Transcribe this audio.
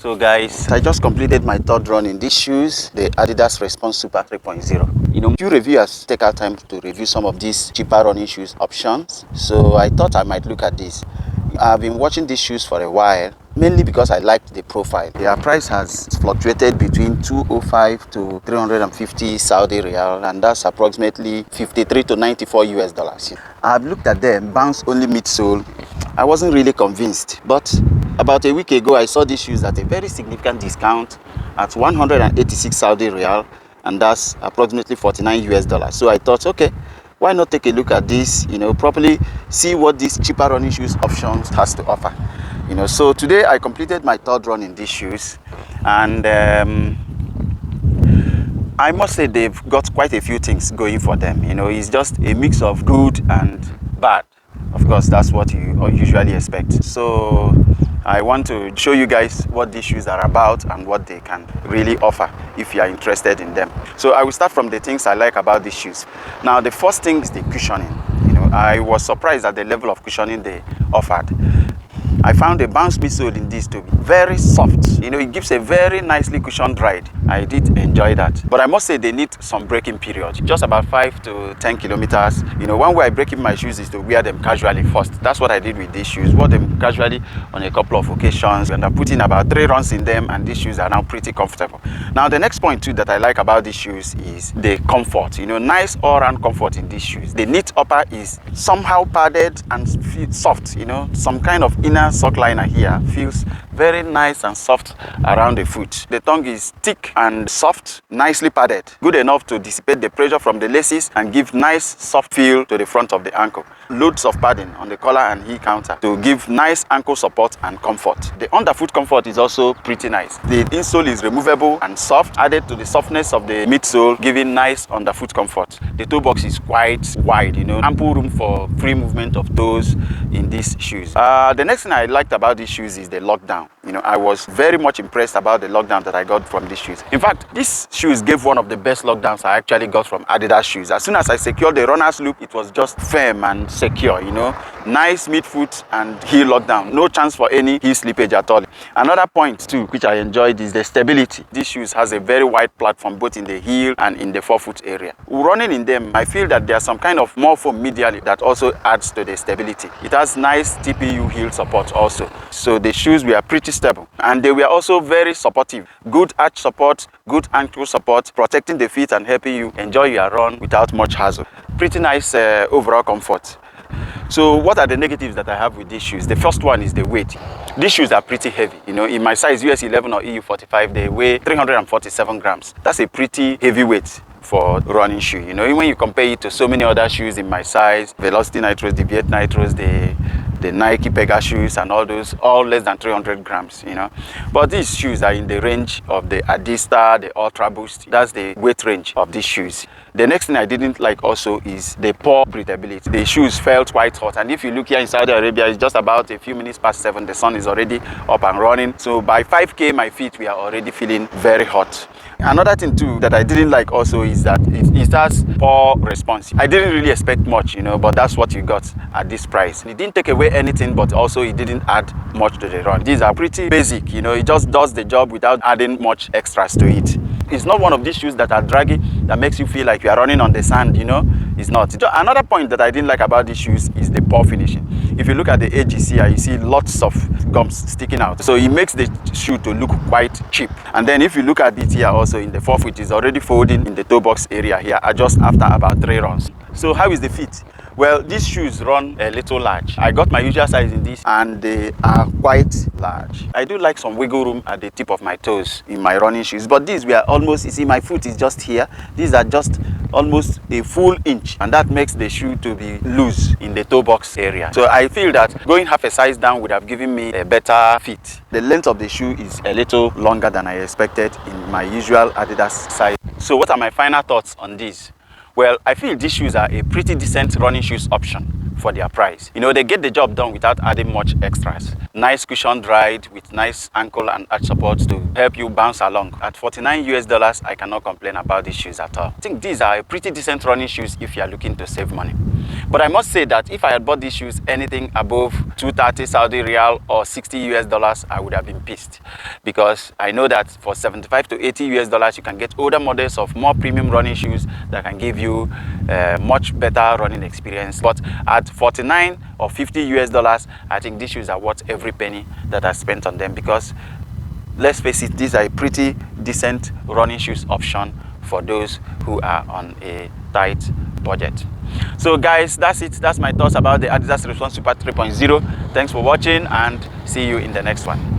So guys, I just completed my third run in these shoes, the Adidas Response Super 3.0. You know, few reviewers take out time to review some of these cheaper running shoes options. So I thought I might look at this. I've been watching these shoes for a while, mainly because I liked the profile. Their price has fluctuated between 205 to 350 Saudi Riyal, and that's approximately 53 to 94 US dollars. I've looked at them, bounce only midsole. I wasn't really convinced, but about a week ago, I saw these shoes at a very significant discount at 186 Saudi Riyal, and that's approximately 49 US dollars. So I thought, okay, why not take a look at this, properly see what these cheaper running shoes options has to offer. So today I completed my third run in these shoes, and I must say they've got quite a few things going for them. It's just a mix of good and bad. Of course, that's what you usually expect. So I want to show you guys what these shoes are about and what they can really offer if you are interested in them. So I will start from the things I like about these shoes. Now, the first thing is the cushioning. I was surprised at the level of cushioning they offered. I found the bounce midsole in this to be very soft. It gives a very nicely cushioned ride. I did enjoy that. But I must say they need some braking period. Just about 5 to 10 kilometers. One way I break in my shoes is to wear them casually first. That's what I did with these shoes. Wore them casually on a couple of occasions, and I put in about 3 runs in them, and these shoes are now pretty comfortable. Now, the next point too that I like about these shoes is the comfort. Nice all-round comfort in these shoes. The knit upper is somehow padded and feels soft. Some kind of inner sock liner here feels very nice and soft around the foot. The tongue is thick and soft, nicely padded, good enough to dissipate the pressure from the laces and give nice soft feel to the front of the ankle. Loads of padding on the collar and heel counter to give nice ankle support and comfort. The underfoot comfort is also pretty nice. The insole is removable and soft, added to the softness of the midsole, giving nice underfoot comfort. The toe box is quite wide, ample room for free movement of toes in these shoes. The next thing I liked about these shoes is the lockdown. I was very much impressed about the lockdown that I got from these shoes. In fact, these shoes gave one of the best lockdowns I actually got from Adidas shoes. As soon as I secured the runner's loop, it was just firm and secure, nice midfoot and heel lockdown. No chance for any heel slippage at all. Another point too, which I enjoyed, is the stability. These shoes has a very wide platform both in the heel and in the forefoot area. Running in them, I feel that there's some kind of more foam medially that also adds to the stability. It has nice TPU heel support also. So the shoes were pretty stable, and they were also very supportive. Good arch support, good ankle support, protecting the feet and helping you enjoy your run without much hassle. Pretty nice overall comfort. So what are the negatives that I have with these shoes? The first one is the weight. These shoes are pretty heavy. In my size US 11 or EU 45, they weigh 347 grams. That's a pretty heavy weight for running shoe. Even when you compare it to so many other shoes in my size, Velocity Nitros, the Viet Nitros, the Nike Pega shoes and all those, all less than 300 grams, But these shoes are in the range of the Adista, the Ultra Boost. That's the weight range of these shoes. The next thing I didn't like also is the poor breathability. The shoes felt quite hot, and if you look here in Saudi Arabia, it's just about a few minutes past 7. The sun is already up and running. So by 5K, my feet were already feeling very hot. Another thing too that I didn't like also is that it has poor response. I didn't really expect much, but that's what you got at this price. It didn't take away anything, but also it didn't add much to the run. These are pretty basic, it just does the job without adding much extras to it. It's not one of these shoes that are draggy, that makes you feel like you are running on the sand, It's not. Another point that I didn't like about these shoes is the poor finishing. If you look at the edges here, you see lots of gums sticking out. So it makes the shoe to look quite cheap. And then if you look at it here also in the forefoot, is already folding in the toe box area here, just after about 3 runs. So how is the fit? Well, these shoes run a little large. I got my usual size in this, and they are quite large. I do like some wiggle room at the tip of my toes in my running shoes, but these were almost, you see, my foot is just here. These are just almost a full inch, and that makes the shoe to be loose in the toe box area. So I feel that going half a size down would have given me a better fit. The length of the shoe is a little longer than I expected in my usual Adidas size. So what are my final thoughts on these? Well, I feel these shoes are a pretty decent running shoes option for their price. They get the job done without adding much extras. Nice cushioned ride with nice ankle and arch supports to help you bounce along. At 49 US dollars, I cannot complain about these shoes at all. I think these are a pretty decent running shoes if you are looking to save money. But I must say that if I had bought these shoes anything above 230 Saudi Riyal or 60 US dollars, I would have been pissed, because I know that for 75 to 80 US dollars, you can get older models of more premium running shoes that can give you much better running experience. But at 49 or 50 US dollars, I think these shoes are worth every penny that I spent on them, because let's face it, these are a pretty decent running shoes option for those who are on a tight budget. So guys, that's it. That's my thoughts about the Adidas Response Super 3.0. Thanks for watching, and see you in the next one.